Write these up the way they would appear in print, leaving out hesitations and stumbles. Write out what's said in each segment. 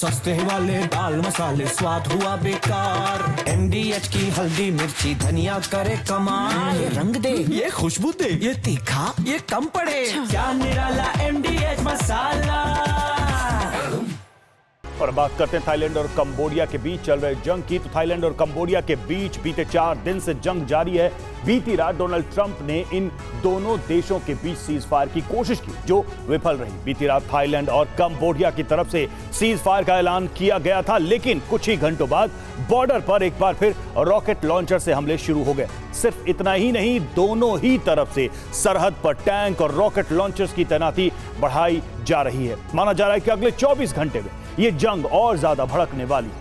सस्ते वाले दाल मसाले स्वाद हुआ बेकार। MDH की हल्दी मिर्ची धनिया करे कमाल। ये रंग दे, ये खुशबू दे, ये तीखा, ये कम पड़े। क्या निराला MDH मसाला। और बात करते हैं थाईलैंड और कंबोडिया के बीच चल रहे जंग की। तो थाईलैंड और कंबोडिया के बीच बीते 4 दिन से जंग जारी है। बीती रात डोनाल्ड ट्रंप ने इन दोनों देशों के बीच सीज फायर की कोशिश की, जो विफल रही। बीती रात थाईलैंड और कंबोडिया की तरफ से सीज फायर का ऐलान किया गया था, लेकिन कुछ ही घंटों बाद बॉर्डर पर एक बार फिर रॉकेट लॉन्चर से हमले शुरू हो गए। सिर्फ इतना ही नहीं, दोनों ही तरफ से सरहद पर टैंक और रॉकेट लॉन्चर्स की तैनाती बढ़ाई जा रही है। माना जा रहा है कि अगले 24 घंटे में ये जंग और ज्यादा भड़कने वाली है।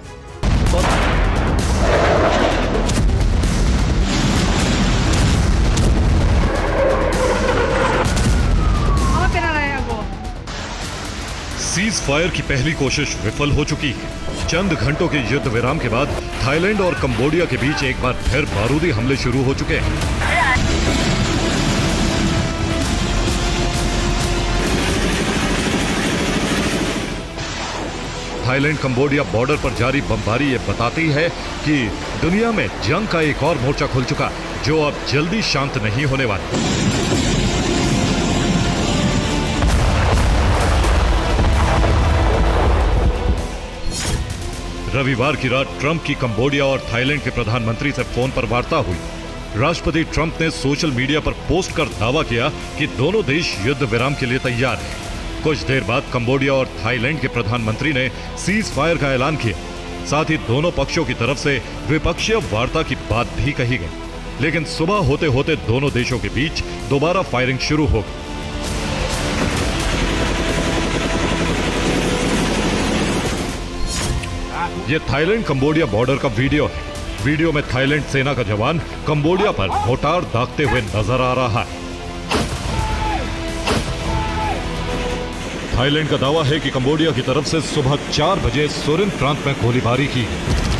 सीज फायर की पहली कोशिश विफल हो चुकी है। चंद घंटों के युद्ध विराम के बाद थाईलैंड और कंबोडिया के बीच एक बार फिर बारूदी हमले शुरू हो चुके हैं। थाईलैंड कंबोडिया बॉर्डर पर जारी बमबारी ये बताती है कि दुनिया में जंग का एक और मोर्चा खुल चुका है, जो अब जल्दी शांत नहीं होने वाला। रविवार की रात ट्रंप की कंबोडिया और थाईलैंड के प्रधानमंत्री से फोन पर वार्ता हुई। राष्ट्रपति ट्रंप ने सोशल मीडिया पर पोस्ट कर दावा किया कि दोनों देश युद्ध विराम के लिए तैयार हैं। कुछ देर बाद कंबोडिया और थाईलैंड के प्रधानमंत्री ने सीज फायर का ऐलान किया। साथ ही दोनों पक्षों की तरफ से द्विपक्षीय वार्ता की बात भी कही गई, लेकिन सुबह होते होते दोनों देशों के बीच दोबारा फायरिंग शुरू हो गई। ये थाईलैंड कंबोडिया बॉर्डर का वीडियो है। वीडियो में थाईलैंड सेना का जवान कंबोडिया पर मोर्टार दागते हुए नजर आ रहा है। थाईलैंड का दावा है कि कंबोडिया की तरफ से सुबह 4 बजे सुरिन प्रांत में गोलीबारी की,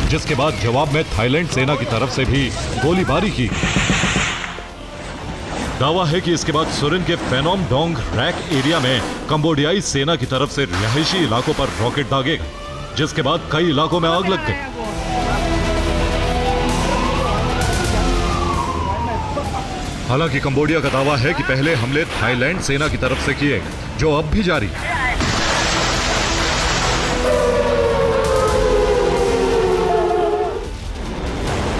जिसके बाद जवाब में थाईलैंड सेना की तरफ से भी गोलीबारी की। दावा है कि इसके बाद सुरिन के फेनोम डोंग रैक एरिया में कंबोडियाई सेना की तरफ से रिहायशी इलाकों पर रॉकेट दागे, जिसके बाद कई इलाकों में आग लग गई। हालांकि कंबोडिया का दावा है कि पहले हमले थाईलैंड सेना की तरफ से किए गए, जो अब भी जारी है।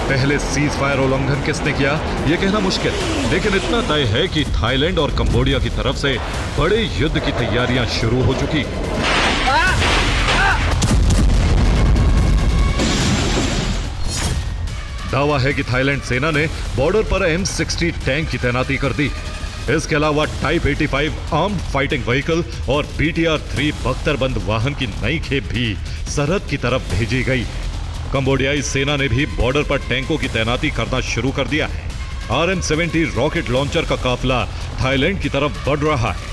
पहले सीज फायर उल्लंघन किसने किया, यह कहना मुश्किल, लेकिन इतना तय है कि थाईलैंड और कंबोडिया की तरफ से बड़े युद्ध की तैयारियां शुरू हो चुकी हैं। दावा है कि थाईलैंड सेना ने बॉर्डर पर M60 टैंक की तैनाती कर दी। इसके अलावा टाइप 85 आर्म्ड फाइटिंग व्हीकल और BTR-3 बख्तरबंद वाहन की नई खेप भी सरहद की तरफ भेजी गई। कंबोडियाई सेना ने भी बॉर्डर पर टैंकों की तैनाती करना शुरू कर दिया है। RM-70 रॉकेट लॉन्चर का काफिला थाईलैंड की तरफ बढ़ रहा है।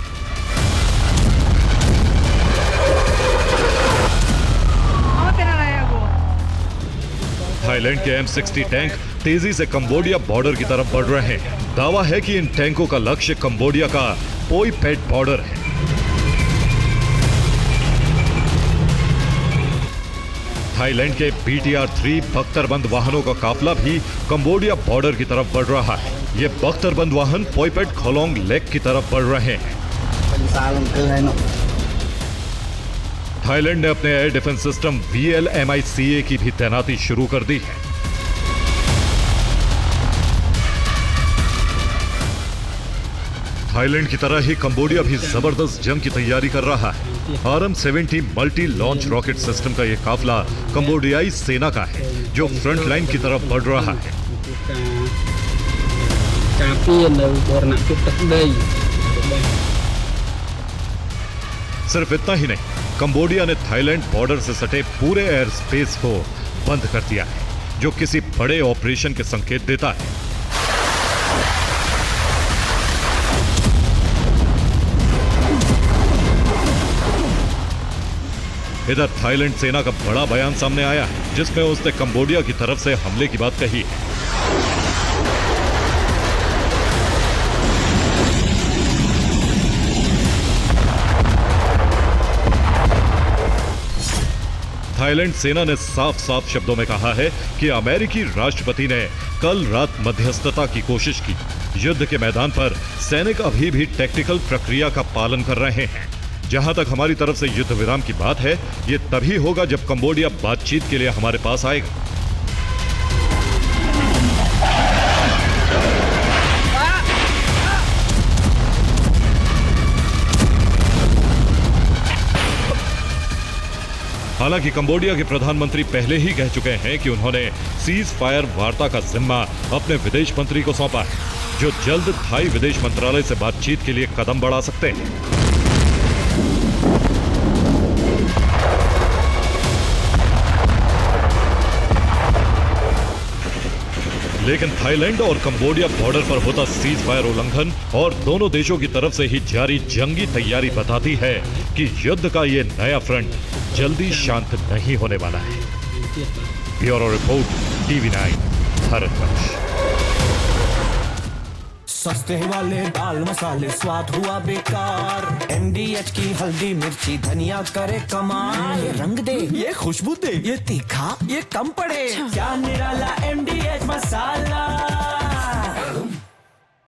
थाईलैंड के M60 टैंक तेजी से कंबोडिया बॉर्डर की तरफ बढ़ रहे हैं। दावा है कि इन टैंकों का लक्ष्य कंबोडिया का पोई पेट बॉर्डर है। थाईलैंड के BTR-3 बख्तरबंद वाहनों का काफिला भी कंबोडिया बॉर्डर की तरफ बढ़ रहा है। ये बख्तरबंद वाहन पोईपेट खोलोंग लेक की तरफ बढ़ रहे हैं। थाईलैंड ने अपने एयर डिफेंस सिस्टम VLMICA की भी तैनाती शुरू कर दी है। थाईलैंड की तरह ही कंबोडिया भी जबरदस्त जंग की तैयारी कर रहा है। RM-70 multi launch rocket system का यह काफिला कंबोडियाई सेना का है, जो फ्रंट लाइन की तरफ बढ़ रहा है। सिर्फ इतना ही नहीं, कंबोडिया ने थाईलैंड बॉर्डर से सटे पूरे एयर स्पेस को बंद कर दिया है, जो किसी बड़े ऑपरेशन के संकेत देता है। इधर थाईलैंड सेना का बड़ा बयान सामने आया है, जिसमें उसने कंबोडिया की तरफ से हमले की बात कही है। थाईलैंड सेना ने साफ साफ शब्दों में कहा है कि अमेरिकी राष्ट्रपति ने कल रात मध्यस्थता की कोशिश की। युद्ध के मैदान पर सैनिक अभी भी टेक्निकल प्रक्रिया का पालन कर रहे हैं। जहां तक हमारी तरफ से युद्ध विराम की बात है, ये तभी होगा जब कंबोडिया बातचीत के लिए हमारे पास आएगा। हालांकि कंबोडिया के प्रधानमंत्री पहले ही कह चुके हैं कि उन्होंने सीज फायर वार्ता का जिम्मा अपने विदेश मंत्री को सौंपा है, जो जल्द थाई विदेश मंत्रालय से बातचीत के लिए कदम बढ़ा सकते हैं। लेकिन थाईलैंड और कंबोडिया बॉर्डर पर होता सीज फायर उल्लंघन और दोनों देशों की तरफ से ही जारी जंगी तैयारी बताती है कि युद्ध का ये नया फ्रंट जल्दी शांत नहीं होने वाला है। Bureau report, TV9 Bharatvarsh. सस्ते वाले दाल मसाले स्वाद हुआ बेकार, MDH की हल्दी मिर्ची धनिया करे कमाल। ये रंग दे, ये खुशबू दे, ये तीखा, ये कम पड़े। क्या निराला MDH मसाला।